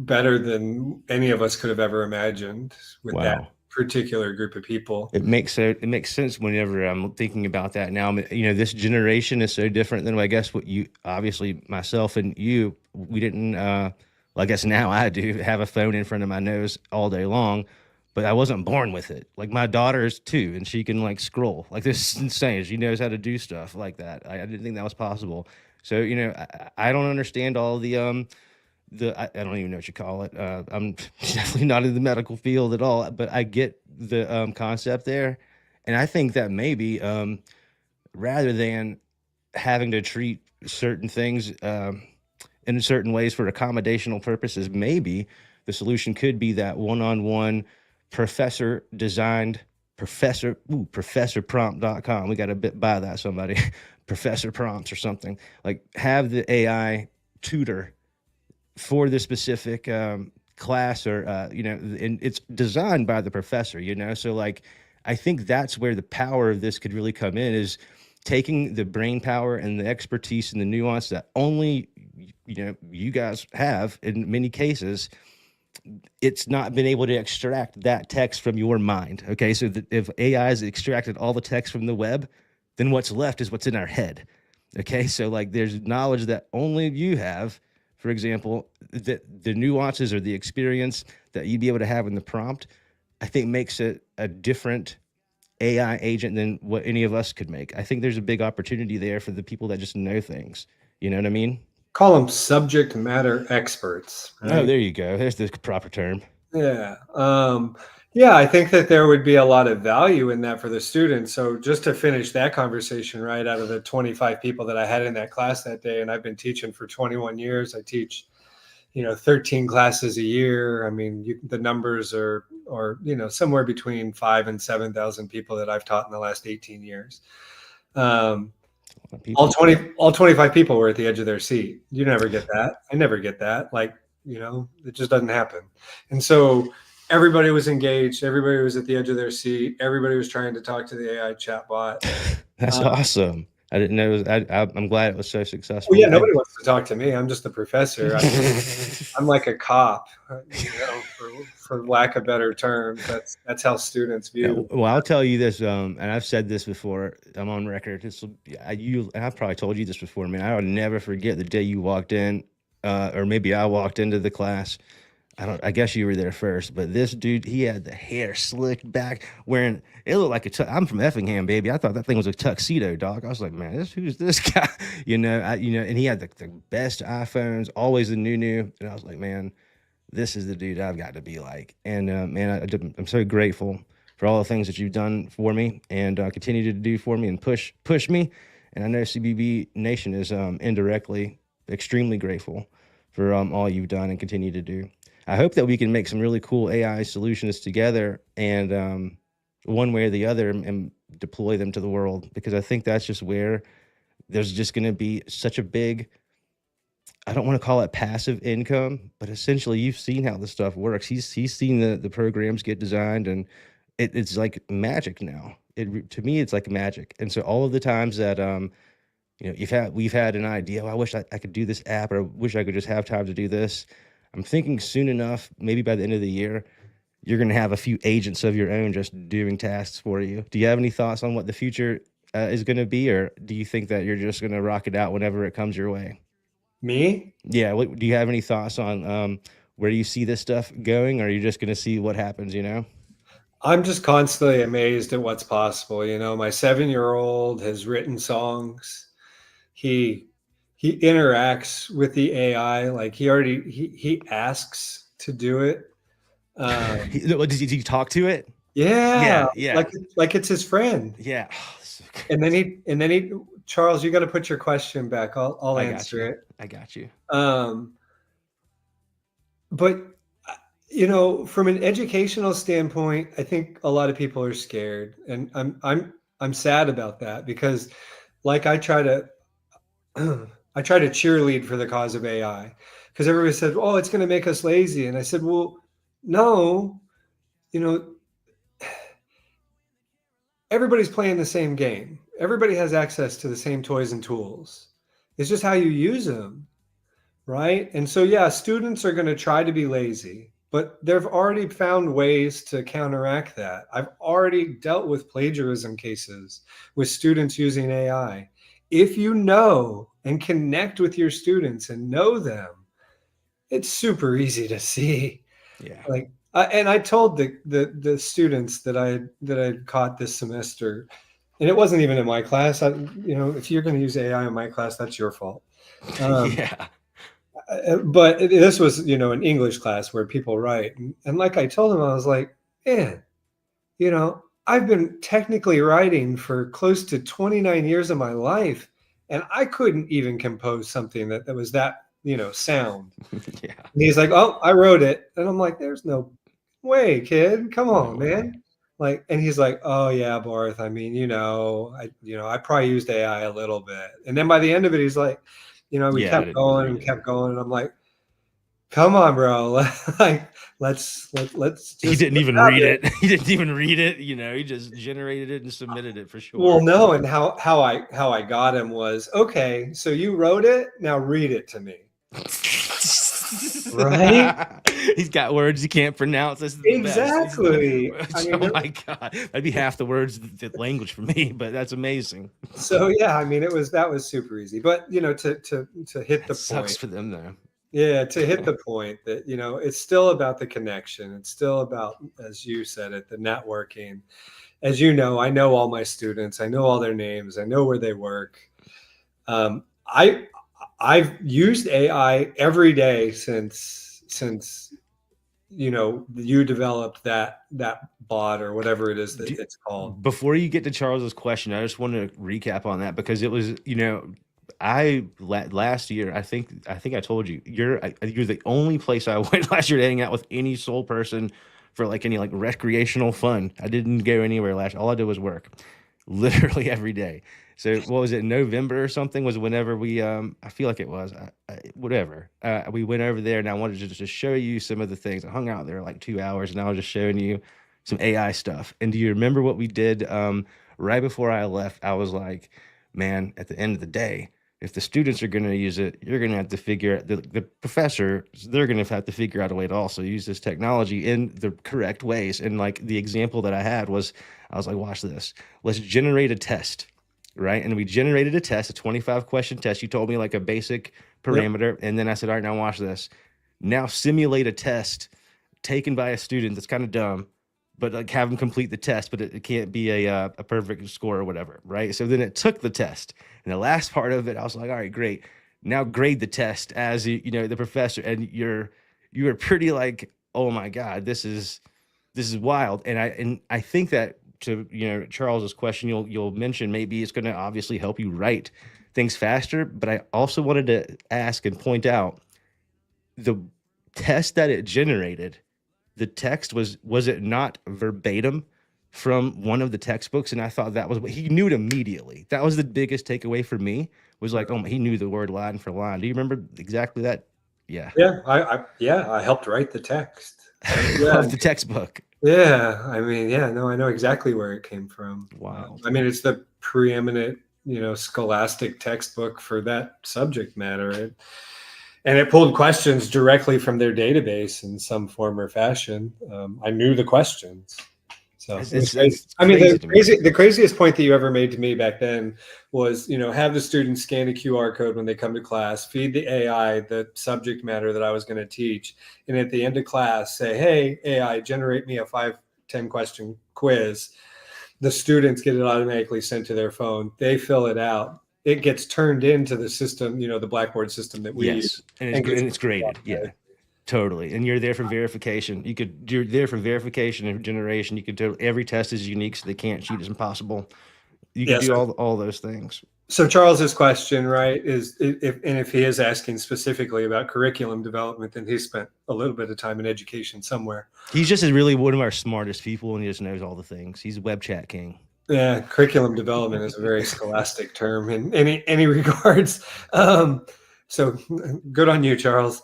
better than any of us could have ever imagined with that particular group of people. It makes sense whenever I'm thinking about that now. This generation is so different than, I guess, what you, obviously myself and you, we didn't, well, I guess now I do have a phone in front of my nose all day long, but I wasn't born with it. Like, my daughter's 2 and she can, like, scroll. Like, this is insane. She knows how to do stuff like that. I didn't think that was possible. So, I don't understand all the I don't even know what you call it. I'm definitely not in the medical field at all, but I get the concept there. And I think that maybe rather than having to treat certain things in certain ways for accommodational purposes, maybe the solution could be that one-on-one professor designed professorprompt.com. We got to buy that, somebody. Professor prompts or something. Like, have the AI tutor for the specific class, or and it's designed by the professor, so, like, I think that's where the power of this could really come in, is taking the brain power and the expertise and the nuance that only you guys have in many cases. It's not been able to extract that text from your mind. Okay, so if AI has extracted all the text from the web, then what's left is what's in our head. Okay, so, like, there's knowledge that only you have. For example, the nuances or the experience that you'd be able to have in the prompt, I think makes it a different AI agent than what any of us could make. I think there's a big opportunity there for the people that just know things. You know what I mean? Call them subject matter experts. Right? Oh, there you go. There's the proper term. Yeah. Yeah, I think that there would be a lot of value in that for the students. So just to finish that conversation, right, out of the 25 people that I had in that class that day, and I've been teaching for 21 years, I teach, 13 classes a year. I mean, the numbers are somewhere between 5,000 and 7,000 people that I've taught in the last 18 years. All 25 people were at the edge of their seat. You never get that. I never get that. Like, it just doesn't happen. And so everybody was engaged. Everybody was at the edge of their seat. Everybody was trying to talk to the AI chatbot. That's awesome. I didn't know. I'm glad it was so successful. Well, yeah, nobody wants to talk to me. I'm just the professor. I'm like a cop, for lack of better terms. That's how students view. Well, I'll tell you this, and I've said this before. I'm on record. I've probably told you this before, man. I will never forget the day you walked in, or maybe I walked into the class. I guess you were there first, but this dude, he had the hair slicked back, wearing, it looked like I'm from Effingham, baby. I thought that thing was a tuxedo, dog. I was like, man, who's this guy? And he had the best iPhones, always the new. And I was like, man, this is the dude I've got to be like. And man, I'm so grateful for all the things that you've done for me and continue to do for me and push me. And I know CBB Nation is indirectly extremely grateful for all you've done and continue to do. I hope that we can make some really cool AI solutions together, and one way or the other, and deploy them to the world, because I think that's just where there's just going to be such a big, I don't want to call it passive income, but essentially you've seen how this stuff works. He's seen the programs get designed, and it's like magic now. To me, it's like magic. And so all of the times that we've had an idea, "Oh, I wish I could do this app, or I wish I could just have time to do this." I'm thinking soon enough, maybe by the end of the year, you're going to have a few agents of your own just doing tasks for you. Do you have any thoughts on what the future is going to be, or do you think that you're just going to rock it out whenever it comes your way? Me? Yeah. Do you have any thoughts on where you see this stuff going, or are you just going to see what happens? I'm just constantly amazed at what's possible. My 7-year-old has written songs. He he interacts with the AI. Like he asks to do it. Um, Did you talk to it? yeah, Yeah. Yeah. like it's his friend. Yeah. Oh, so And then crazy. he Charles, you got to put your question back. I'll I got answer you. it. I got you. Um, but from an educational standpoint, I think a lot of people are scared, and I'm sad about that because, like, I try to I try to cheerlead for the cause of AI because everybody said, "Oh, it's going to make us lazy," and I said, "Well, no, you know, everybody's playing the same game. Everybody has access to the same toys and tools. It's just how you use them." Right? And so, yeah, students are going to try to be lazy, but they've already found ways to counteract that. I've already dealt with plagiarism cases with students using AI. If you know and connect with your students and know them, it's super easy to see. Yeah. Like, and I told the students that I caught this semester, and it wasn't even in my class. If you're going to use AI in my class, that's your fault. Um, Yeah. but this was an English class where people write, and like I told him, I was like, man, I've been technically writing for close to 29 years of my life, and I couldn't even compose something that was that sound. Yeah. And he's like, "Oh, I wrote it," and I'm like, "There's no way, kid, come No on, way. man." Like, and he's like, "Oh yeah, Barth, I mean, I probably used AI a little bit." And then by the end of it, he's like, we Yeah, I kept didn't even going read and it. kept going, and I'm like, "Come on, bro, like let's He just didn't even have read it." it. He didn't even read it. He just generated it and submitted it for Well, sure. no, and how I got him was, "Okay, so you wrote it, now read it to me." Right? He's got words you can't pronounce. This is the best. Exactly. I mean, Oh my god, that'd be half the words the language for me, but that's amazing. so yeah, I mean, that was super easy. But to hit That the sucks point, for them though. yeah, to hit the point that it's still about the connection. It's still about, as you said it, the networking. As you know, I know all my students. I know all their names. I know where they work. I've used AI every day since you developed that bot or whatever it is that Do, it's called. Before you get to Charles's question, I just want to recap on that because it was, I last year, I think I told you, you're the only place I went last year to hang out with any sole person for like any like recreational fun. I didn't go anywhere last. All I did was work, literally every day. So what was it? November or something was whenever we I feel like it was whatever. We went over there, and I wanted to just show you some of the things. I hung out there like 2 hours, and I was just showing you some AI stuff. And do you remember what we did right before I left? I was like, man, at the end of the day, if the students are going to use it, you're going to have to figure out the professor, they're going to have to figure out a way to also use this technology in the correct ways. And like the example that I had was, I was like, watch this. Let's generate a test, right? And we generated a test, a 25 question test. You told me like a basic Yep. parameter. And then I said, all right, now watch this. Now simulate a test taken by a student that's kind of dumb, but like have them complete the test, but it can't be a perfect score or whatever, right? So then it took the test, and the last part of it, I was like, all right, great. Now grade the test as the professor, and you were pretty like, oh my god, this is wild. And I think that to Charles's question, you'll mention maybe it's going to obviously help you write things faster, but I also wanted to ask and point out the test that it generated, the text was it not verbatim from one of the textbooks? And I thought that was what he knew it immediately. That was the biggest takeaway for me, was like, oh, he knew the word line for line. Do you remember exactly that? Yeah. Yeah, I helped write the text. So, yeah, Of the textbook. yeah. I mean, yeah, no, I know exactly where it came from. Wow. I mean, it's the preeminent, scholastic textbook for that subject matter. And it pulled questions directly from their database in some form or fashion. I knew the questions. So it's I mean, crazy to me. the craziest point that you ever made to me back then was, have the students scan a QR code when they come to class, feed the AI the subject matter that I was going to teach, and at the end of class say, hey, AI, generate me a 5-10 question quiz. The students get it automatically sent to their phone. They fill it out. It gets turned into the system, the Blackboard system that we use. And it's graded. Yeah. Totally. And you're there for verification. You're there for verification and generation. You could do every test is unique, so they can't cheat as impossible. You can do all those things. So Charles's question, right, is if he is asking specifically about curriculum development, then he spent a little bit of time in education somewhere. He's just really one of our smartest people, and he just knows all the things. He's web chat king. Yeah, curriculum development is a very scholastic term in any regards. So good on you, Charles.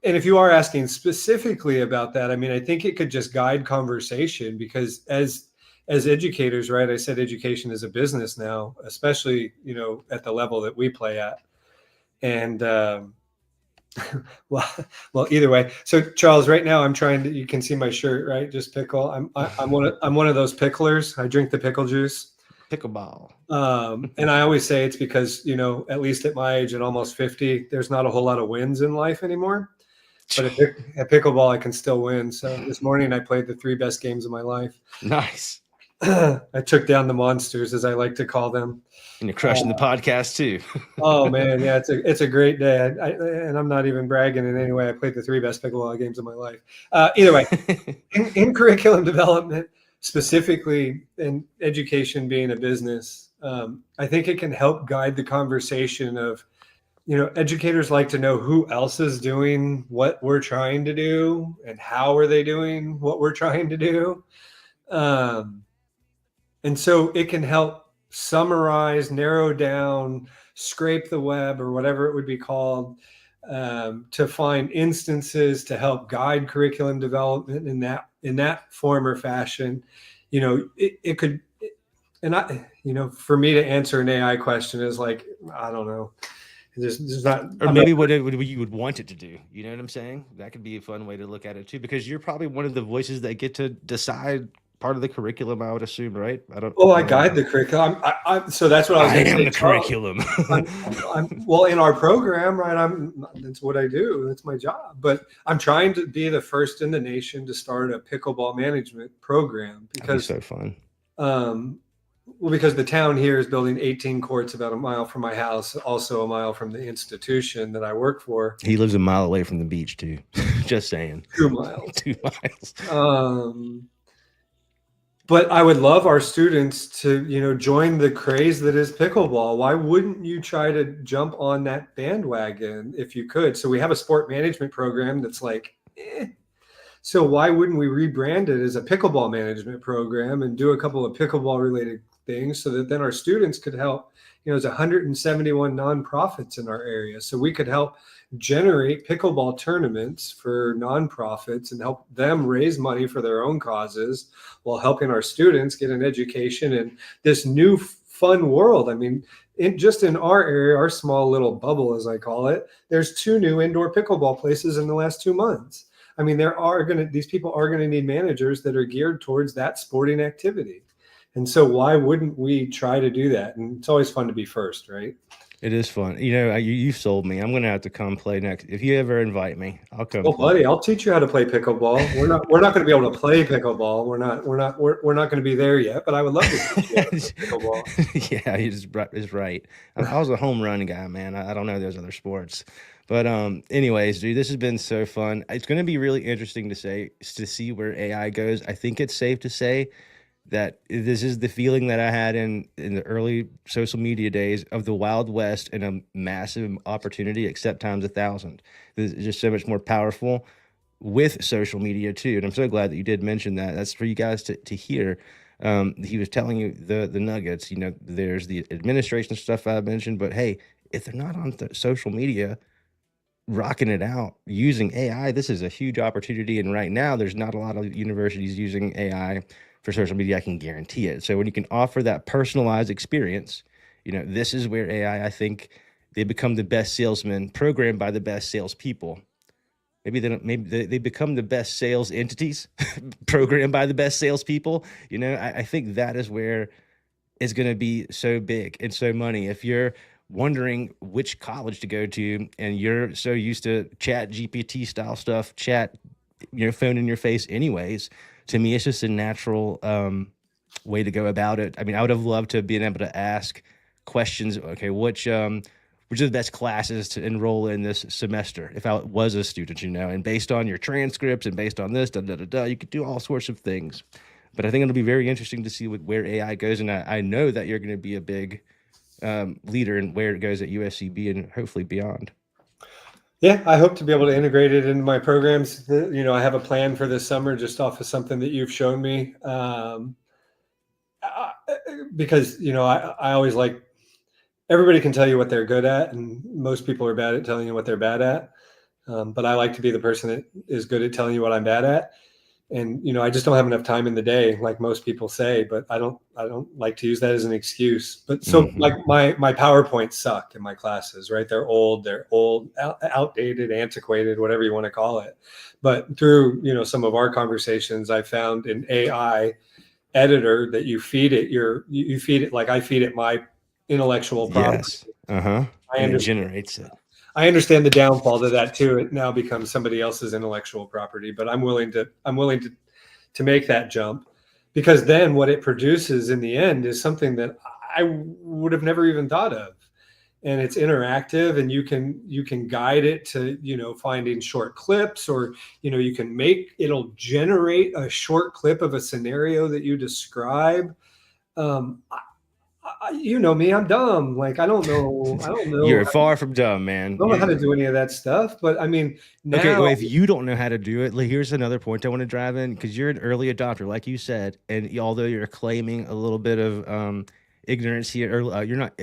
And if you are asking specifically about that, I mean, I think it could just guide conversation, because as educators, right, I said education is a business now, especially, at the level that we play at. And well, either way. So Charles, right now I'm trying to, you can see my shirt, right? Just pickle. I'm one of those picklers. I drink the pickle juice. Pickleball. And I always say it's because, at least at my age and almost 50, there's not a whole lot of wins in life anymore. But at pickleball, I can still win. So this morning I played the 3 best games of my life. Nice. I took down the monsters, as I like to call them. And you're crushing the podcast too. Oh man, yeah, it's a great day. And I'm not even bragging in any way. I played the 3 best pickleball games of my life. Either way, in curriculum development, specifically in education being a business, I think it can help guide the conversation of, educators like to know who else is doing what we're trying to do and how are they doing what we're trying to do. And so it can help summarize, narrow down, scrape the web, or whatever it would be called, to find instances to help guide curriculum development in that form or fashion. It could, and for me to answer an AI question is like, I don't know. There's not, or maybe what you would want it to do. You know what I'm saying? That could be a fun way to look at it too, because you're probably one of the voices that get to decide part of the curriculum, I would assume, right? I guide the curriculum. So that's what I was going to say. I am the curriculum. Well, in our program, right? That's what I do. That's my job. But I'm trying to be the first in the nation to start a pickleball management program, because that'd be so fun. Because the town here is building 18 courts about a mile from my house, also a mile from the institution that I work for. He lives a mile away from the beach too. Just saying. 2 miles. 2 miles. But I would love our students to, join the craze that is pickleball. Why wouldn't you try to jump on that bandwagon if you could? So we have a sport management program that's like, So why wouldn't we rebrand it as a pickleball management program and do a couple of pickleball related things, so that then our students could help? There's 171 nonprofits in our area. So we could help generate pickleball tournaments for nonprofits and help them raise money for their own causes, while helping our students get an education in this new fun world. I mean, just in our area, our small little bubble, as I call it, there's 2 new indoor pickleball places in the last 2 months. I mean, these people are going to need managers that are geared towards that sporting activity. And so why wouldn't we try to do that? And it's always fun to be first, right? It is fun. You've sold me. I'm going to have to come play next. If you ever invite me, I'll come. Well, buddy, I'll teach you how to play pickleball. We're not going to be able to play pickleball. We're not going to be there yet, but I would love to teach you how to play pickleball. Yeah, he's right. I was a home run guy, man. I don't know those other sports. But anyways, dude, this has been so fun. It's going to be really interesting to see where AI goes. I think it's safe to say that this is the feeling that I had in the early social media days of the Wild West and a massive opportunity, except times 1,000. It's just so much more powerful with social media too. And I'm so glad that you did mention that. That's for you guys to hear. He was telling you the nuggets. You know, there's the administration stuff I mentioned, but hey, if they're not on social media, rocking it out using AI, this is a huge opportunity. And right now, there's not a lot of universities using AI for social media. I can guarantee it. So when you can offer that personalized experience, you know, this is where AI, I think, they become the best salesmen programmed by the best salespeople. Maybe they don't. Maybe they become the best sales entities, programmed by the best salespeople. You know, I think that is where is going to be so big and so money. If you're wondering which college to go to and you're so used to chat GPT style stuff, chat, your phone in your face anyways, to me, it's just a natural way to go about it. I mean, I would have loved to have been able to ask questions. Okay, which are the best classes to enroll in this semester if I was a student, you know, and based on your transcripts and based on this, you could do all sorts of things. But I think it'll be very interesting to see where AI goes. And I know that you're going to be a big leader in where it goes at USCB and hopefully beyond. Yeah, I hope to be able to integrate it into my programs. You know, I have a plan for this summer just off of something that you've shown me. Because, you know, I always like, everybody can tell you what they're good at, and most people are bad at telling you what they're bad at. But I like to be the person that is good at telling you what I'm bad at. And, you know, I just don't have enough time in the day, like most people say, but I don't like to use that as an excuse. But so like my PowerPoints suck in my classes, right? They're old, outdated, antiquated, whatever you want to call it. But through, you know, some of our conversations, I found an AI editor that you feed it you feed it like I feed it my intellectual property. Yes. And it generates it. I understand the downfall to that too. It now becomes somebody else's intellectual property, but I'm willing to make that jump, because then what it produces in the end is something that I would have never even thought of. And it's interactive, and you can guide it to, you know, finding short clips, or, you know, it'll generate a short clip of a scenario that you describe. You know me, I'm dumb. Like, I don't know. You're far from dumb, man. I don't know how to do any of that stuff, but I mean, now. Okay, well, if you don't know how to do it, here's another point I want to drive in, because you're an early adopter, like you said, and although you're claiming a little bit of ignorance here, or you're not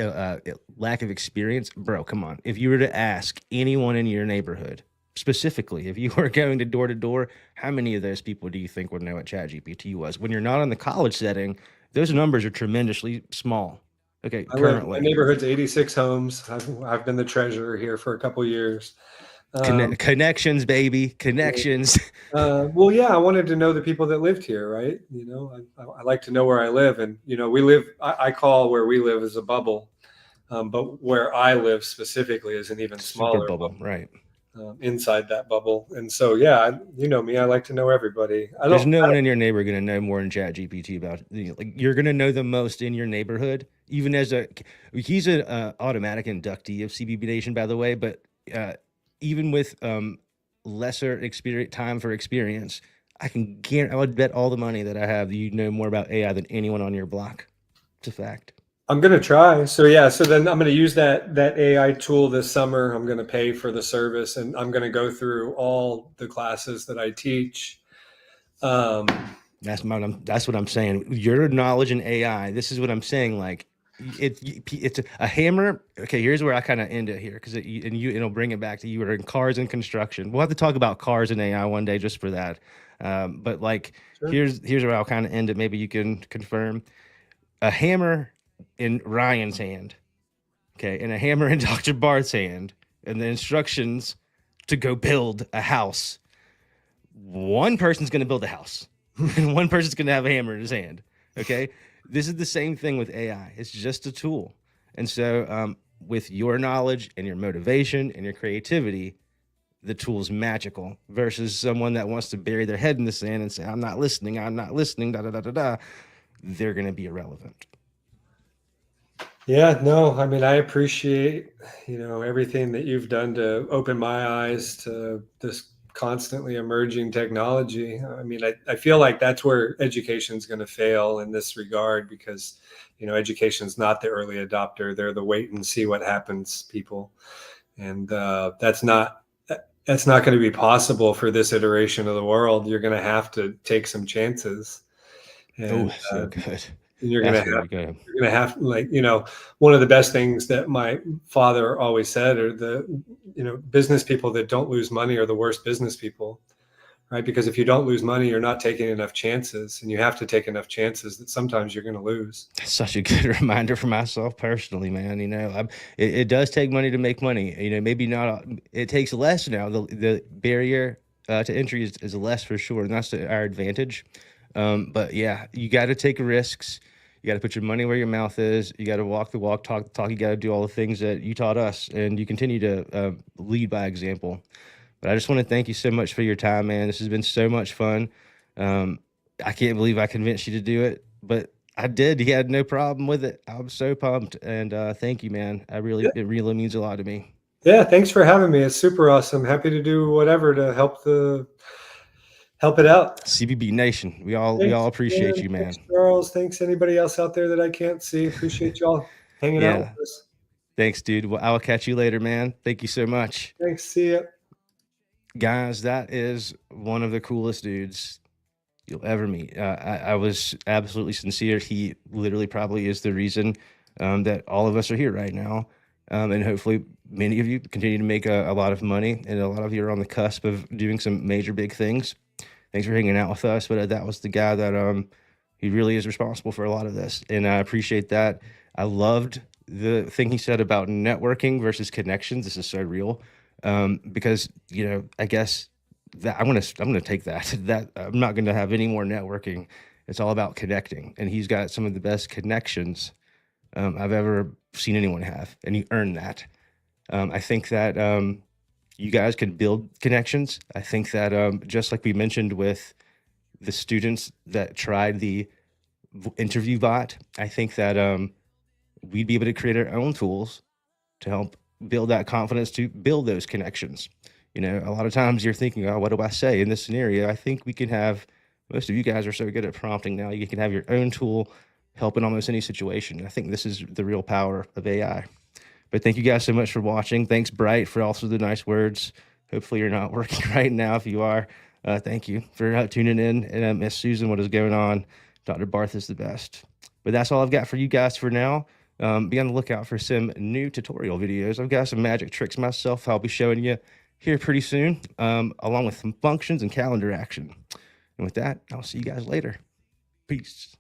lack of experience, bro, come on. If you were to ask anyone in your neighborhood, specifically, if you were going to door, how many of those people do you think would know what ChatGPT was? When you're not in the college setting, those numbers are tremendously small. Okay, currently. My neighborhood's 86 homes. I've been the treasurer here for a couple years. Connections, baby, connections. Well, yeah, I wanted to know the people that lived here, right? You know, I like to know where I live, and, you know, I call where we live as a bubble, but where I live specifically is an even smaller bubble, right? Inside that bubble. And so, yeah, you know me, I like to know everybody. There's no one in your neighborhood going to know more than ChatGPT about, like, you're going to know the most in your neighborhood, even as he's an automatic inductee of CBB Nation, by the way, but even with lesser time for experience, I would bet all the money that I have that you know more about AI than anyone on your block. It's a fact. I'm going to try. So yeah, so then I'm going to use that AI tool this summer. I'm going to pay for the service, and I'm going to go through all the classes that I teach. That's what I'm saying. Your knowledge in AI, this is what I'm saying. Like, it's a hammer. Okay, here's where I kind of end it here, because it'll bring it back to you were in cars and construction. We'll have to talk about cars and AI one day just for that. But like, sure. Here's where I'll kind of end it. Maybe you can confirm. A hammer in Ryan's hand, okay, and a hammer in Dr. Barth's hand, and the instructions to go build a house. One person's going to build a house, and one person's going to have a hammer in his hand, okay? This is the same thing with AI. It's just a tool. And so with your knowledge and your motivation and your creativity, the tool's magical, versus someone that wants to bury their head in the sand and say, I'm not listening, da-da-da-da-da. They're going to be irrelevant. Yeah, no, I mean, I appreciate, you know, everything that you've done to open my eyes to this constantly emerging technology. I mean, I feel like that's where education is going to fail in this regard, because, education is not the early adopter. They're the wait and see what happens people. And that's not going to be possible for this iteration of the world. You're going to have to take some chances. And, so good. and you're That's going to very have good. you're going to have, like, one of the best things that my father always said are business people that don't lose money are the worst business people, right? Because if you don't lose money, you're not taking enough chances, and you have to take enough chances that sometimes you're going to lose. That's such a good reminder for myself personally, man. It does take money to make money. Maybe not. It takes less now. The barrier to entry is less for sure, and that's to our advantage. But yeah, you got to take risks. You got to put your money where your mouth is. You got to walk the walk, talk the talk. You got to do all the things that you taught us, and you continue to lead by example. But I just want to thank you so much for your time, man. This has been so much fun. I can't believe I convinced you to do it, but I did. He had no problem with it. I'm so pumped, and thank you, man. It really means a lot to me. Yeah, thanks for having me. It's super awesome. Happy to do whatever to help it out. CBB Nation, we all appreciate you, man. Thanks, Charles. Thanks anybody else out there that I can't see. Appreciate y'all hanging out with us. Thanks, dude. Well, I will catch you later, man. Thank you so much. Thanks. See ya. Guys, that is one of the coolest dudes you'll ever meet. I was absolutely sincere. He literally probably is the reason that all of us are here right now. And hopefully many of you continue to make a lot of money, and a lot of you are on the cusp of doing some major big things. Thanks for hanging out with us. But that was the guy that he really is responsible for a lot of this, and I appreciate that. I loved the thing he said about networking versus connections. This is so real, because I guess that I'm gonna take that I'm not gonna have any more networking. It's all about connecting, and he's got some of the best connections I've ever seen anyone have, and he earned that. I think that you guys can build connections. I think that just like we mentioned with the students that tried the interview bot, I think that we'd be able to create our own tools to help build that confidence to build those connections. A lot of times you're thinking, oh, what do I say in this scenario? I think we can have, most of you guys are so good at prompting now, you can have your own tool help in almost any situation. I think this is the real power of AI. But thank you guys so much for watching. Thanks, Bright, for also the nice words. Hopefully you're not working right now. If you are, thank you for tuning in. And Miss Susan, what is going on? Dr. Barth is the best. But that's all I've got for you guys for now. Be on the lookout for some new tutorial videos. I've got some magic tricks myself I'll be showing you here pretty soon, along with some functions and calendar action. And with that, I'll see you guys later. Peace.